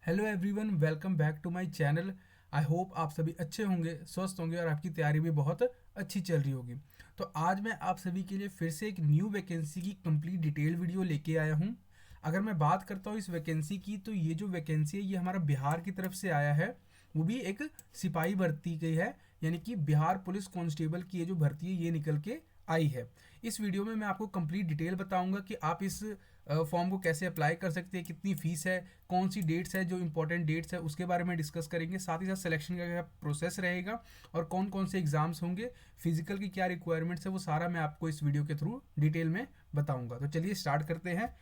Hello everyone, welcome back to my channel. I hope आप सभी अच्छे होंगे, स्वस्थ होंगे और आपकी तैयारी भी बहुत अच्छी चल रही होगी। तो आज मैं आप सभी के लिए फिर से एक न्यू वैकेंसी की कंप्लीट डिटेल वीडियो लेके आया हूँ। अगर मैं बात करता हूँ इस वैकेंसी की, तो ये जो वैकेंसी है ये हमारा बिहार की तरफ से आया है। वो भी एक सिपाही भर्ती की है, यानी कि बिहार पुलिस कांस्टेबल की ये जो भर्ती है ये निकल के आई है। इस वीडियो में मैं आपको कंप्लीट डिटेल बताऊंगा कि आप इस फॉर्म को कैसे अप्लाई कर सकते हैं, कितनी फीस है, कौन सी डेट्स है, जो इंपॉर्टेंट डेट्स है उसके बारे में डिस्कस करेंगे। साथ ही साथ सिलेक्शन का क्या प्रोसेस रहेगा और कौन कौन से एग्जाम्स होंगे, फिजिकल की क्या रिक्वायरमेंट्स है, वो सारा मैं आपको इस वीडियो के थ्रू डिटेल में बताऊंगा। तो चलिए स्टार्ट करते हैं।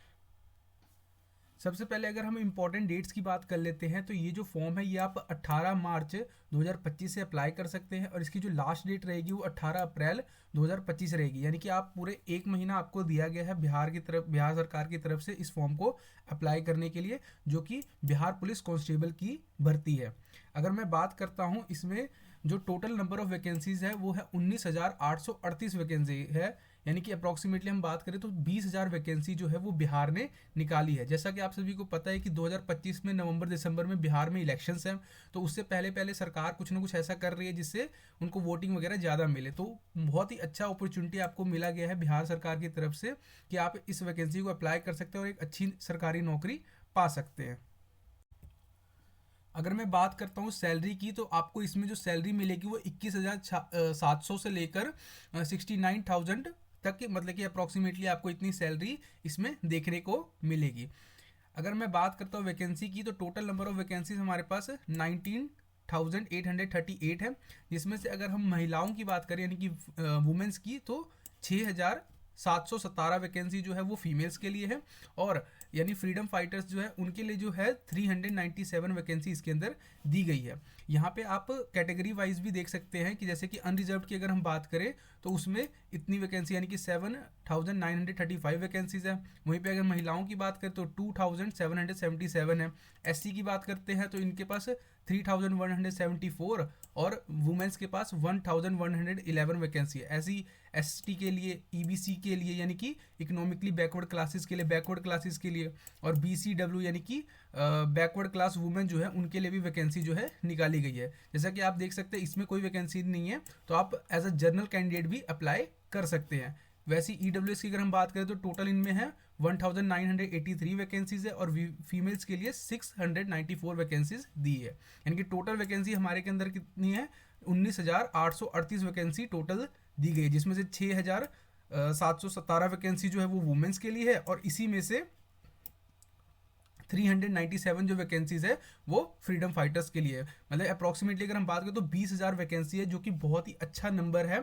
सबसे पहले अगर हम इंपॉर्टेंट डेट्स की बात कर लेते हैं, तो ये जो फॉर्म है ये आप 18 मार्च 2025 से अप्लाई कर सकते हैं और इसकी जो लास्ट डेट रहेगी वो 18 अप्रैल 2025 रहेगी। यानी कि आप पूरे एक महीना आपको दिया गया है बिहार सरकार की तरफ से इस फॉर्म को अप्लाई करने के लिए, जो कि बिहार पुलिस कांस्टेबल की भर्ती है। अगर मैं बात करता हूँ इसमें जो टोटल नंबर ऑफ वैकेंसीज है वो है 19,838 वैकेंसी है। यानी कि अप्रॉक्सीमेटली हम बात करें तो 20,000 वैकेंसी जो है वो बिहार ने निकाली है। जैसा कि आप सभी को पता है कि 2025 में नवंबर दिसंबर में बिहार में इलेक्शंस हैं, तो उससे पहले पहले सरकार कुछ ना कुछ ऐसा कर रही है जिससे उनको वोटिंग वगैरह ज़्यादा मिले। तो बहुत ही अच्छा अपॉर्चुनिटी आपको मिला गया है बिहार सरकार की तरफ से कि आप इस वैकेंसी को अप्लाई कर सकते हैं और एक अच्छी सरकारी नौकरी पा सकते हैं। अगर मैं बात करता हूँ सैलरी की, तो आपको इसमें जो सैलरी मिलेगी वो 21,700 से लेकर 69,000 तक की, मतलब कि अप्रॉक्सीमेटली आपको इतनी सैलरी इसमें देखने को मिलेगी। अगर मैं बात करता हूँ वैकेंसी की, तो टोटल नंबर ऑफ वैकेंसीज हमारे पास 19,838 है। जिसमें से अगर हम महिलाओं की बात करें यानी कि वुमेन्स की, तो 6,717 वैकेंसी जो है वो फीमेल्स के लिए है। और यानी फ्रीडम फाइटर्स जो है उनके लिए जो है 397 वैकेंसी इसके अंदर दी गई है। यहाँ पे आप कैटेगरी वाइज भी देख सकते हैं कि जैसे कि अनरिजर्व की अगर हम बात करें तो उसमें इतनी वैकेंसी यानी कि 7,935 वैकेंसीज है। वहीं पे अगर महिलाओं की बात करें तो 2,777 है। एससी की बात करते हैं तो इनके पास 3,174 और वुमेन्स के पास 1,111 वैकेंसी है। ऐसी एसटी के लिए, ईबीसी के लिए यानी कि इकोनॉमिकली बैकवर्ड क्लासेस के लिए, बैकवर्ड क्लासेस के लिए, और बीसीडब्ल्यू यानी कि बैकवर्ड क्लास वुमेन जो है उनके लिए भी वैकेंसी जो है निकाली गई है। जैसा कि आप देख सकते हैं इसमें कोई वैकेंसी नहीं है, तो आप एज अ जनरल कैंडिडेट भी अप्लाई कर सकते हैं। वैसे ईडब्ल्यूएस की अगर हम बात करें तो टोटल इनमें है 1,983 वैकेंसीज है और फीमेल्स के लिए 694 वैकेंसीज दी है। यानी कि टोटल वैकेंसी हमारे के अंदर कितनी है, 19,838 वैकेंसी टोटल दी गई है, जिसमें से 6,717 वैकेंसी जो है वो वुमेन्स के लिए है और इसी में से 397 जो वैकेंसीज है वो फ्रीडम फाइटर्स के लिए है। मतलब अप्रॉक्सीमेटली अगर हम बात करें तो 20,000 वैकेंसी है, जो कि बहुत ही अच्छा नंबर है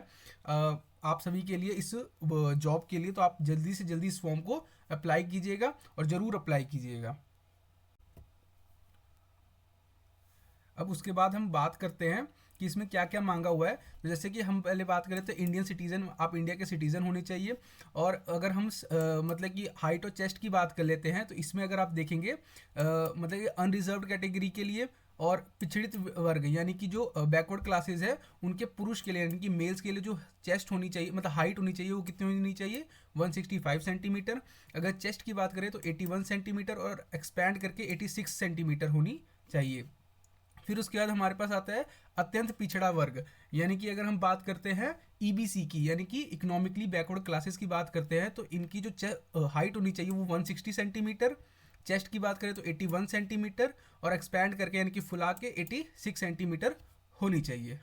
आप सभी के लिए इस जॉब के लिए। तो आप जल्दी से जल्दी इस फॉर्म को अप्लाई कीजिएगा और ज़रूर अप्लाई कीजिएगा। अब उसके बाद हम बात करते हैं कि इसमें क्या क्या मांगा हुआ है। तो जैसे कि हम पहले बात करें तो इंडियन सिटीजन, आप इंडिया के सिटीजन होने चाहिए। और अगर हम मतलब कि हाइट और चेस्ट की बात कर लेते हैं तो इसमें अगर आप देखेंगे मतलब कि अनरिजर्व कैटेगरी के लिए और पिछड़ित वर्ग यानी कि जो बैकवर्ड क्लासेस है उनके पुरुष के लिए यानी कि मेल्स के लिए जो चेस्ट होनी चाहिए, मतलब हाइट होनी चाहिए, वो कितनी होनी चाहिए, 165 सेंटीमीटर। अगर चेस्ट की बात करें तो 81 सेंटीमीटर और एक्सपैंड करके 86 सेंटीमीटर होनी चाहिए। फिर उसके बाद हमारे पास आता है अत्यंत पिछड़ा वर्ग, यानी कि अगर हम बात करते हैं ईबीसी की यानी कि इकोनॉमिकली बैकवर्ड क्लासेस की बात करते हैं, तो इनकी जो हाइट होनी चाहिए वो 160 सेंटीमीटर। चेस्ट की बात करें तो 81 सेंटीमीटर और एक्सपैंड करके यानी कि फुला के 86 सेंटीमीटर होनी चाहिए।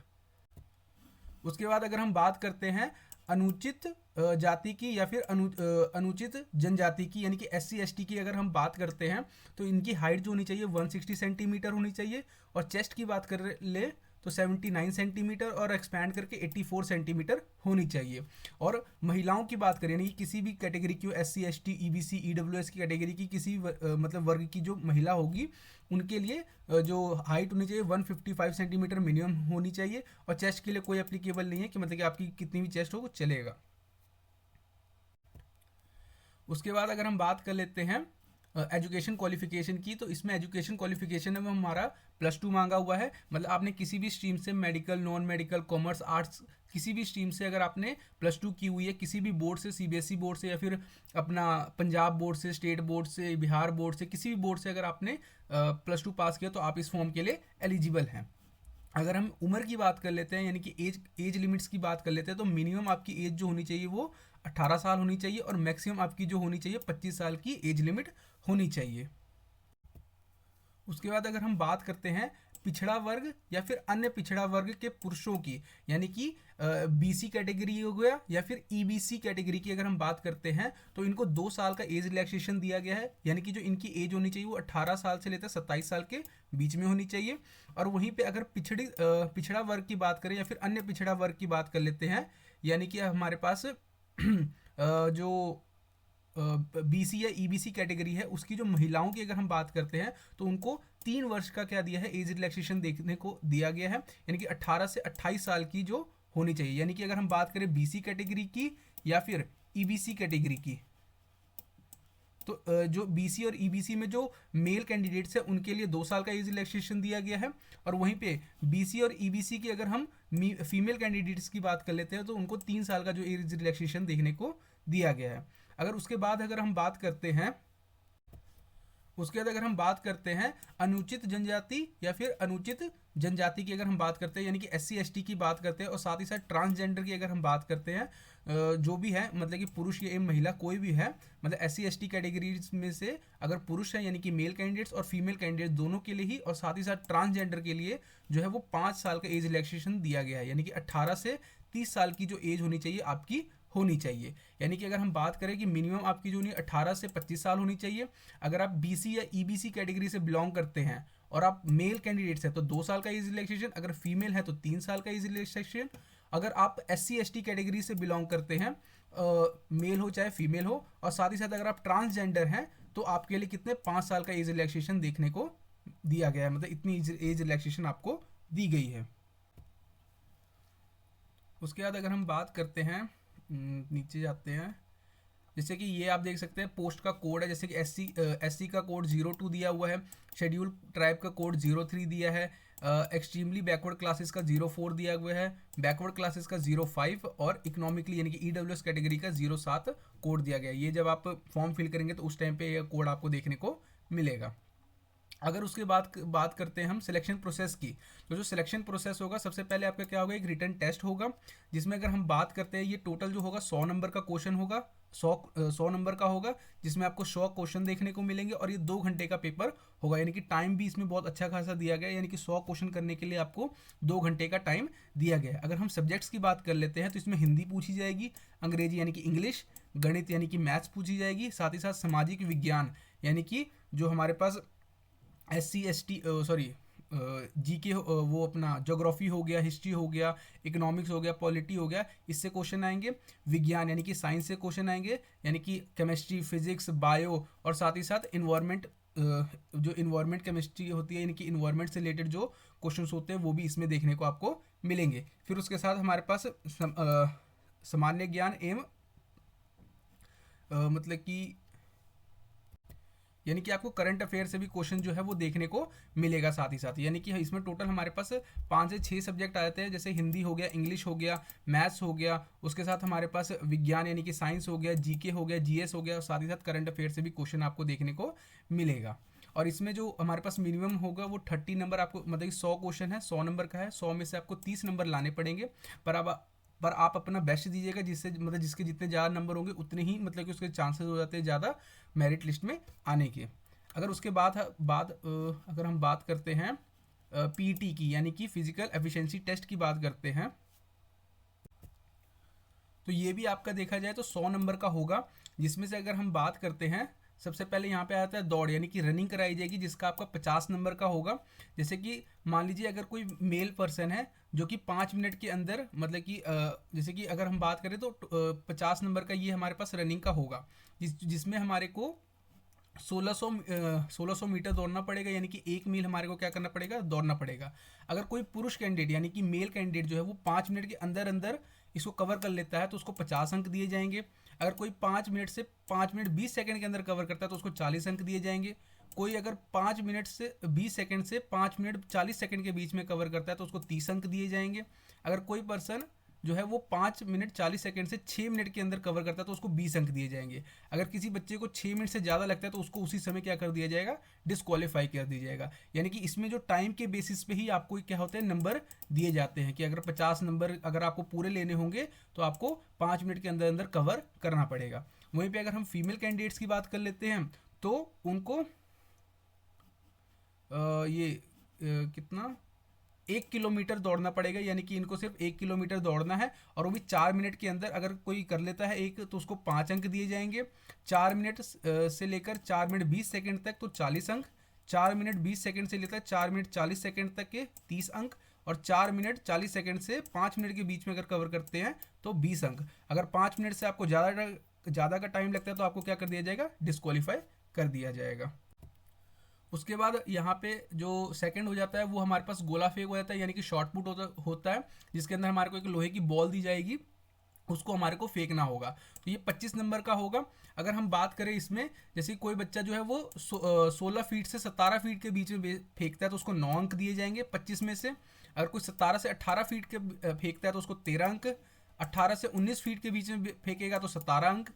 उसके बाद अगर हम बात करते हैं अनुचित जाति की या फिर अनुचित जनजाति की यानी कि एससी एसटी की अगर हम बात करते हैं, तो इनकी हाइट जो होनी चाहिए 160 सेंटीमीटर होनी चाहिए। और चेस्ट की बात कर ले तो 79 सेंटीमीटर और एक्सपैंड करके 84 सेंटीमीटर होनी चाहिए। और महिलाओं की बात करें यानी कि किसी भी कैटेगरी की, S C S T, E B C, E W S की कैटेगरी की किसी मतलब वर्ग की जो महिला होगी उनके लिए जो हाइट होनी चाहिए 155 सेंटीमीटर मिनिमम होनी चाहिए। और चेस्ट के लिए कोई एप्लीकेबल नहीं है कि मतलब कि आपकी कितनी भी चेस्ट हो वो चलेगा। उसके बाद अगर हम बात कर लेते हैं एजुकेशन क्वालिफिकेशन की, तो इसमें एजुकेशन क्वालिफिकेशन में हमारा +2 मांगा हुआ है। मतलब आपने किसी भी स्ट्रीम से, medical, non medical, commerce, arts, किसी भी स्ट्रीम से अगर आपने +2 की हुई है, किसी भी बोर्ड से, सीबीएसई बोर्ड से या फिर अपना पंजाब बोर्ड से, स्टेट बोर्ड से, बिहार बोर्ड से, किसी भी बोर्ड से अगर आपने +2 पास किया तो आप इस फॉर्म के लिए एलिजिबल हैं। अगर हम उम्र की बात कर लेते हैं, यानी कि एज लिमिट्स की बात कर लेते हैं, तो मिनिमम आपकी एज जो होनी चाहिए वो 18 साल होनी चाहिए और मैक्सिमम आपकी जो होनी चाहिए 25 साल की एज लिमिट होनी चाहिए। उसके बाद अगर हम बात करते हैं पिछड़ा वर्ग या फिर अन्य पिछड़ा वर्ग के पुरुषों की, यानी कि बीसी कैटेगरी हो गया या फिर ईबीसी कैटेगरी की अगर हम बात करते हैं, तो इनको 2 साल का एज रिलैक्सेशन दिया गया है। यानी कि जो इनकी एज होनी चाहिए वो 18 साल से लेकर 27 साल के बीच में होनी चाहिए। और वहीं पे अगर पिछड़ा वर्ग की बात करें या फिर अन्य पिछड़ा वर्ग की बात कर लेते हैं, यानी कि हमारे पास जो बीसी या ईबीसी कैटेगरी है उसकी जो महिलाओं की अगर हम बात करते हैं, तो उनको 3 वर्ष का क्या दिया है, एज रिलैक्सेशन देखने को दिया गया है। यानी कि 18 से 28 साल की जो होनी चाहिए। यानी कि अगर हम बात करें बीसी कैटेगरी की या फिर ईबीसी कैटेगरी की, तो जो बीसी और ईबीसी में जो मेल कैंडिडेट्स हैं उनके लिए 2 साल का एज रिलैक्सेशन दिया गया है। और वहीं पे बीसी और ईबीसी की अगर हम फीमेल कैंडिडेट्स की बात कर लेते हैं, तो उनको 3 साल का जो एज रिलैक्सेशन देखने को दिया गया है। अगर उसके बाद अगर हम बात करते हैं, उसके बाद अगर हम बात करते हैं अनुचित जनजाति या फिर अनुचित जनजाति की अगर हम बात करते हैं, यानी कि SC ST की बात करते हैं, और साथ ही साथ ट्रांसजेंडर की अगर हम बात करते हैं, जो भी है मतलब कि पुरुष या महिला कोई भी है, मतलब SC ST कैटेगरीज में से अगर पुरुष है यानी कि मेल कैंडिडेट्स और फीमेल कैंडिडेट्स दोनों के लिए ही, और साथ ही साथ ट्रांसजेंडर के लिए जो है वो 5 साल का एज रिलैक्सेशन दिया गया है। यानी कि 18 से 30 साल की जो एज होनी चाहिए आपकी होनी चाहिए। यानी कि अगर हम बात करें कि मिनिमम आपकी जो 18 से 25 साल होनी चाहिए। अगर आप बीसी या ईबीसी कैटेगरी से बिलोंग करते हैं और आप मेल कैंडिडेट्स हैं तो 2 साल का एज रिलैक्सेशन, अगर फीमेल है तो 3 साल का एज रिलैक्सेशन। अगर आप SC ST कैटेगरी से बिलोंग करते हैं, मेल हो चाहे फीमेल हो, और साथ ही साथ अगर आप ट्रांसजेंडर हैं तो आपके लिए कितने 5 साल का एज रिलैक्सेशन देखने को दिया गया है। मतलब इतनी एज रिलैक्सेशन आपको दी गई है। उसके बाद अगर हम बात करते हैं, नीचे जाते हैं, जैसे कि ये आप देख सकते हैं पोस्ट का कोड है, जैसे कि SC का कोड 02 दिया हुआ है, शेड्यूल ट्राइब का कोड 03 दिया है, एक्सट्रीमली बैकवर्ड क्लासेस का 04 दिया हुआ है, बैकवर्ड क्लासेस का 05 और इकोनॉमिकली यानी कि EWS कैटेगरी का 07 कोड दिया गया है। ये जब आप फॉर्म फिल करेंगे तो उस टाइम पे ये कोड आपको देखने को मिलेगा। अगर उसके बाद बात करते हैं हम सिलेक्शन प्रोसेस की, तो जो सिलेक्शन प्रोसेस होगा सबसे पहले आपका क्या होगा, एक रिटन टेस्ट होगा, जिसमें अगर हम बात करते हैं ये टोटल जो होगा 100 नंबर का क्वेश्चन होगा, 100 नंबर का होगा, जिसमें आपको 100 क्वेश्चन देखने को मिलेंगे और ये 2 घंटे का पेपर होगा। यानी कि टाइम भी इसमें बहुत अच्छा खासा दिया गया है, यानी कि 100 क्वेश्चन करने के लिए आपको 2 घंटे का टाइम दिया गया है। अगर हम सब्जेक्ट्स की बात कर लेते हैं तो इसमें हिंदी पूछी जाएगी, अंग्रेजी यानी कि इंग्लिश, गणित यानी कि मैथ्स पूछी जाएगी, साथ ही साथ सामाजिक विज्ञान यानी कि जो हमारे पास SC ST सॉरी GK वो अपना ज्योग्राफी हो गया, हिस्ट्री हो गया, इकोनॉमिक्स हो गया, पॉलिटी हो गया, इससे क्वेश्चन आएंगे। विज्ञान यानी कि साइंस से क्वेश्चन आएंगे, यानी कि केमिस्ट्री, फिजिक्स, बायो, और साथ ही साथ इन्वायरमेंट, जो इन्वायरमेंट केमिस्ट्री होती है यानी कि इन्वायरमेंट से रिलेटेड जो क्वेश्चंस होते हैं वो भी इसमें देखने को आपको मिलेंगे। फिर उसके साथ हमारे पास सामान्य ज्ञान एवं मतलब कि यानी कि आपको करंट अफेयर से भी क्वेश्चन जो है वो देखने को मिलेगा साथ ही साथ। यानी कि इसमें टोटल हमारे पास 5 से 6 सब्जेक्ट आ जाते हैं, जैसे हिंदी हो गया, इंग्लिश हो गया, मैथ्स हो गया, उसके साथ हमारे पास विज्ञान यानी कि साइंस हो गया, GK हो गया, GS हो गया, और साथ ही साथ करंट अफेयर से भी क्वेश्चन आपको देखने को मिलेगा। और इसमें जो हमारे पास मिनिमम होगा वो 30 नंबर आपको, मतलब 100 क्वेश्चन है, 100 नंबर का है, 100 में से आपको 30 नंबर लाने पड़ेंगे। पर आप अपना बेस्ट दीजिएगा, जिससे मतलब जिसके जितने ज़्यादा नंबर होंगे उतने ही मतलब कि उसके चांसेस हो जाते हैं ज़्यादा मेरिट लिस्ट में आने के। अगर उसके बाद अगर हम बात करते हैं PET की, यानी कि फिजिकल एफिशिएंसी टेस्ट की बात करते हैं, तो ये भी आपका देखा जाए तो 100 नंबर का होगा, जिसमें से अगर हम बात करते हैं सबसे पहले यहाँ पे आता है दौड़, यानी कि रनिंग कराई जाएगी, जिसका आपका 50 नंबर का होगा। जैसे कि मान लीजिए अगर कोई मेल पर्सन है जो कि 5 मिनट के अंदर, मतलब कि जैसे कि अगर हम बात करें तो 50 नंबर का ये हमारे पास रनिंग का होगा, जिसमें हमारे को 1600 मीटर दौड़ना पड़ेगा, यानी कि 1 मील हमारे को क्या करना पड़ेगा, दौड़ना पड़ेगा। अगर कोई पुरुष कैंडिडेट यानी कि मेल कैंडिडेट जो है वो 5 मिनट के अंदर अंदर इसको कवर कर लेता है तो उसको 50 अंक दिए जाएंगे। अगर कोई 5 मिनट से 5 मिनट 20 सेकंड के अंदर कवर करता है तो उसको 40 अंक दिए जाएंगे। कोई अगर 5 मिनट से 20 सेकंड से 5 मिनट 40 सेकंड के बीच में कवर करता है तो उसको 30 अंक दिए जाएंगे। अगर कोई पर्सन जो है वो 5 मिनट 40 सेकंड से 6 मिनट के अंदर कवर करता है तो उसको 20 अंक दिए जाएंगे। अगर किसी बच्चे को 6 मिनट से ज़्यादा लगता है तो उसको उसी समय क्या कर दिया जाएगा, डिस्क्वालीफाई कर दिया जाएगा। यानी कि इसमें जो टाइम के बेसिस पे ही आपको क्या होते हैं, नंबर दिए जाते हैं कि अगर 50 नंबर अगर आपको पूरे लेने होंगे तो आपको 5 मिनट के अंदर अंदर कवर करना पड़ेगा। वहीं पर अगर हम फीमेल कैंडिडेट्स की बात कर लेते हैं तो उनको कितना 1 किलोमीटर दौड़ना पड़ेगा। यानी कि इनको सिर्फ 1 किलोमीटर दौड़ना है और वो भी 4 मिनट के अंदर। अगर कोई कर लेता है एक तो उसको 5 अंक दिए जाएंगे। 4 मिनट से लेकर 4 मिनट 20 सेकंड तक तो 40 अंक। 4 मिनट 20 सेकंड से लेकर 4 मिनट 40 सेकंड तक के 30 अंक। और 4 मिनट 40 सेकंड से 5 मिनट के बीच में अगर कवर करते हैं तो 20 अंक। अगर 5 मिनट से आपको ज़्यादा का टाइम लगता है तो आपको क्या कर दिया जाएगा, डिस्क्वालीफाई कर दिया जाएगा। उसके बाद यहाँ पे जो सेकंड हो जाता है वो हमारे पास गोला फेंक हो जाता है, यानी कि शॉर्ट पुट होता है जिसके अंदर हमारे को एक लोहे की बॉल दी जाएगी, उसको हमारे को फेंकना होगा। तो ये 25 नंबर का होगा। अगर हम बात करें इसमें, जैसे कोई बच्चा जो है वो 16 फीट से 17 फीट के बीच में फेंकता है तो उसको 9 अंक दिए जाएंगे 25 में से। अगर कोई 17 से 18 फीट के फेंकता है तो उसको 13 अंक। 18 से 19 फीट के बीच में फेंकेगा तो 17 अंक।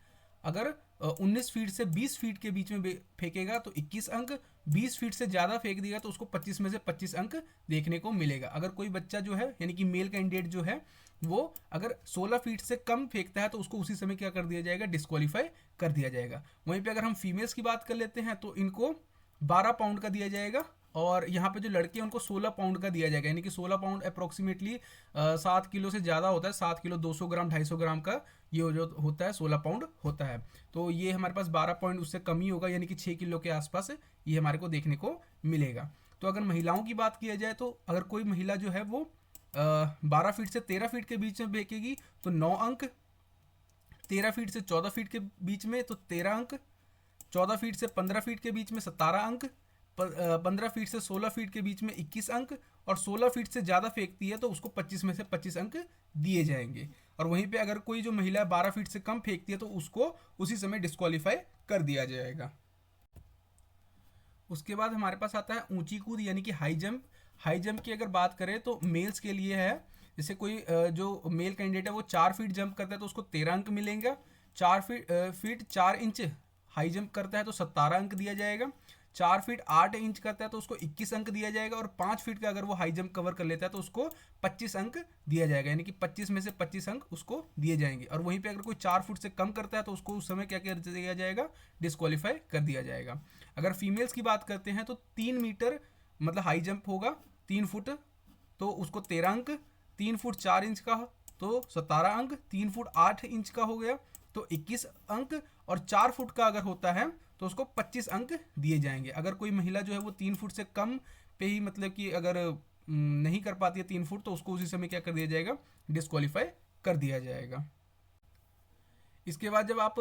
अगर 19 फीट से 20 फीट के बीच में फेंकेगा तो 21 अंक। 20 फीट से ज़्यादा फेंक देगा तो उसको 25 में से 25 अंक देखने को मिलेगा। अगर कोई बच्चा जो है यानी कि मेल कैंडिडेट जो है वो अगर 16 फीट से कम फेंकता है तो उसको उसी समय क्या कर दिया जाएगा, डिस्क्वालीफाई कर दिया जाएगा। वहीं पे अगर हम फीमेल्स की बात कर लेते हैं तो इनको 12 पाउंड का दिया जाएगा और यहाँ पे जो लड़के हैं उनको 16 पाउंड का दिया जाएगा। यानी कि 16 पाउंड अप्रोक्सीमेटली 7 किलो से ज़्यादा होता है। 7 किलो 200 ग्राम 250 ग्राम का ये जो होता है 16 पाउंड होता है। तो ये हमारे पास 12 पॉइंट उससे कम ही होगा, यानी कि 6 किलो के आसपास ये हमारे को देखने को मिलेगा। तो अगर महिलाओं की बात किया जाए तो अगर कोई महिला जो है वो 12 फीट से 13 फीट के बीच में फेंकेगी तो 9 अंक। 13 फीट से 14 फीट के बीच में तो 13 अंक। 14 फीट से 15 फीट के बीच में 17 अंक। 15 फीट से 16 फीट के बीच में 21 अंक। और 16 फीट से ज़्यादा फेंकती है तो उसको 25 में से 25 अंक दिए जाएंगे। और वहीं पे अगर कोई जो महिला 12 फीट से कम फेंकती है तो उसको उसी समय डिस्क्वालीफाई कर दिया जाएगा। उसके बाद हमारे पास आता है ऊंची कूद यानी कि हाई जंप। हाई जंप की अगर बात करें तो मेल्स के लिए है। जैसे कोई जो मेल कैंडिडेट है वो 4 फीट जंप करता है तो उसको 13 अंक मिलेंगे। 4 फीट 4 इंच हाई जंप करता है तो 17 अंक दिया जाएगा। 4 फीट 8 इंच करता है तो उसको 21 अंक दिया जाएगा। और 5 फीट का अगर वो हाई जंप कवर कर लेता है तो उसको 25 अंक दिया जाएगा। यानी कि 25 में से 25 अंक उसको दिए जाएंगे। और वहीं पे अगर कोई 4 फुट से कम करता है तो उसको उस समय क्या कर दिया जाएगा, डिस्क्वालीफाई कर दिया जाएगा। अगर फीमेल्स की बात करते हैं तो 3 मीटर मतलब हाई जंप होगा 3 फुट तो उसको 13 अंक। 3 फुट 4 इंच का तो 17 अंक। 3 फुट 8 इंच का हो गया तो 21 अंक। और 4 फुट का अगर होता है तो उसको 25 अंक दिए जाएंगे। अगर कोई महिला जो है वो 3 फुट से कम पे ही मतलब कि अगर नहीं कर पाती है 3 फुट तो उसको उसी समय क्या कर दिया जाएगा, डिस्क्वालीफाई कर दिया जाएगा। इसके बाद जब आप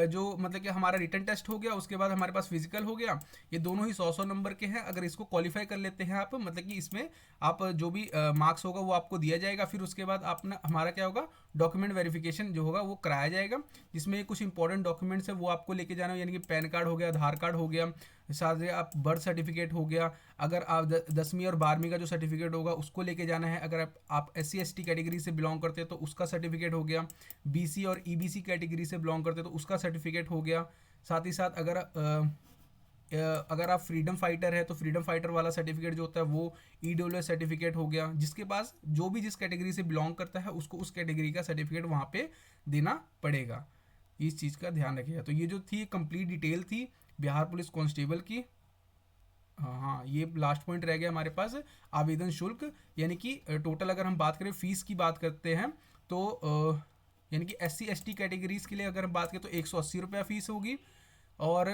जो मतलब कि हमारा रिटन टेस्ट हो गया, उसके बाद हमारे पास फिजिकल हो गया। ये दोनों ही 100 नंबर के हैं। अगर इसको क्वालिफाई कर लेते हैं आप, मतलब कि इसमें आप जो भी मार्क्स होगा वो आपको दिया जाएगा। फिर उसके बाद अपना हमारा क्या होगा, डॉक्यूमेंट वेरिफिकेशन जो होगा वो कराया जाएगा, जिसमें कुछ इंपॉर्टेंट डॉक्यूमेंट्स है वो आपको लेके जाना है। यानी कि पैन कार्ड हो गया, आधार कार्ड हो गया, साथ ही आप बर्थ सर्टिफिकेट हो गया। अगर आप 10वीं और 12वीं का जो सर्टिफिकेट होगा उसको लेके जाना है। अगर आप SC/ST कैटेगरी से बिलोंग करते हैं तो उसका सर्टिफिकेट हो गया। BC और EBC कैटेगरी से बिलोंग करते हैं तो उसका सर्टिफिकेट हो गया। साथ ही साथ अगर आप फ्रीडम फाइटर है तो फ्रीडम फाइटर वाला सर्टिफिकेट जो होता है वो EWS सर्टिफिकेट हो गया। जिसके पास जो भी जिस कैटेगरी से बिलोंग करता है उसको उस कैटेगरी का सर्टिफिकेट वहाँ पे देना पड़ेगा। इस चीज़ का ध्यान रखिएगा। तो ये जो थी कंप्लीट डिटेल थी बिहार पुलिस कांस्टेबल की। हाँ, ये लास्ट पॉइंट रह गया हमारे पास, आवेदन शुल्क। यानी कि टोटल अगर हम बात करें फीस की बात करते हैं तो यानी कि SC/ST कैटेगरीज के लिए अगर हम बात करें तो 180 रुपया फीस होगी। और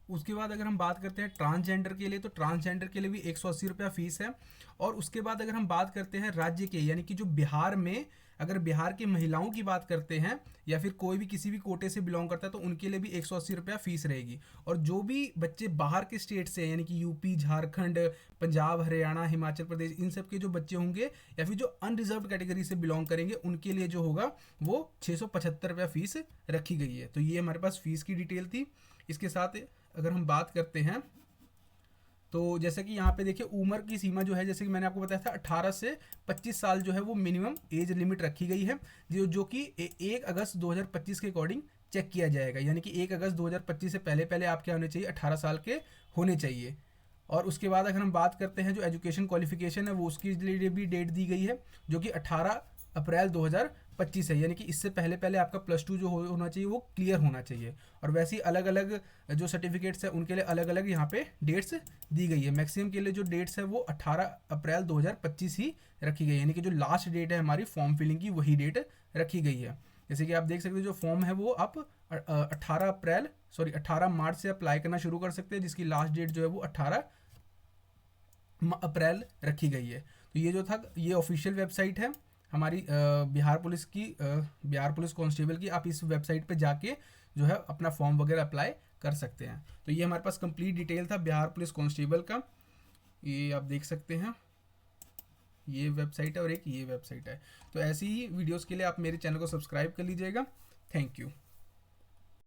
उसके बाद अगर हम बात करते हैं ट्रांसजेंडर के लिए, तो ट्रांसजेंडर के लिए भी 180 रुपया फीस है। और उसके बाद अगर हम बात करते हैं राज्य के, यानी कि जो बिहार में, अगर बिहार की महिलाओं की बात करते हैं या फिर कोई भी किसी भी कोटे से बिलोंग करता है, तो उनके लिए भी 180 रुपया फीस रहेगी। और जो भी बच्चे बाहर के स्टेट से, यानी कि यूपी, झारखंड, पंजाब, हरियाणा, हिमाचल प्रदेश, इन सब के जो बच्चे होंगे या फिर जो अनरिजर्व कैटेगरी से बिलोंग करेंगे, उनके लिए जो होगा वो 675 रुपया फीस रखी गई है। तो ये हमारे पास फीस की डिटेल थी। इसके साथ अगर हम बात करते हैं, तो जैसे कि यहाँ पे देखिए उम्र की सीमा जो है, जैसे कि मैंने आपको बताया था 18 से 25 साल जो है वो मिनिमम एज लिमिट रखी गई है, जो कि 1 अगस्त 2025 के अकॉर्डिंग चेक किया जाएगा। यानी कि 1 अगस्त 2025 से पहले पहले आप क्या होने चाहिए, 18 साल के होने चाहिए। और उसके बाद अगर हम बात करते हैं जो एजुकेशन क्वालिफिकेशन है, वो उसके लिए भी डेट दी गई है, जो कि 18 अप्रैल 2025 है। यानी कि इससे पहले पहले आपका +2 जो होना चाहिए वो क्लियर होना चाहिए। और वैसे ही अलग अलग जो सर्टिफिकेट्स हैं उनके लिए अलग अलग यहाँ पे डेट्स दी गई है। मैक्सिमम के लिए जो डेट्स है वो 18 अप्रैल 2025 ही रखी गई है, यानी कि जो लास्ट डेट है हमारी फॉर्म फिलिंग की, वही डेट रखी गई है। जैसे कि आप देख सकते हैं जो फॉर्म है वो आप 18 मार्च से अप्लाई करना शुरू कर सकते हैं, जिसकी लास्ट डेट जो है वो 18 अप्रैल रखी गई है। तो ये जो था, ये ऑफिशियल वेबसाइट है हमारी बिहार पुलिस की, बिहार पुलिस कांस्टेबल की। आप इस वेबसाइट पे जाके जो है अपना फॉर्म वगैरह अप्लाई कर सकते हैं। तो ये हमारे पास कंप्लीट डिटेल था बिहार पुलिस कांस्टेबल का। ये आप देख सकते हैं, ये वेबसाइट है और एक ये वेबसाइट है। तो ऐसी ही वीडियोस के लिए आप मेरे चैनल को सब्सक्राइब कर लीजिएगा। Thank you.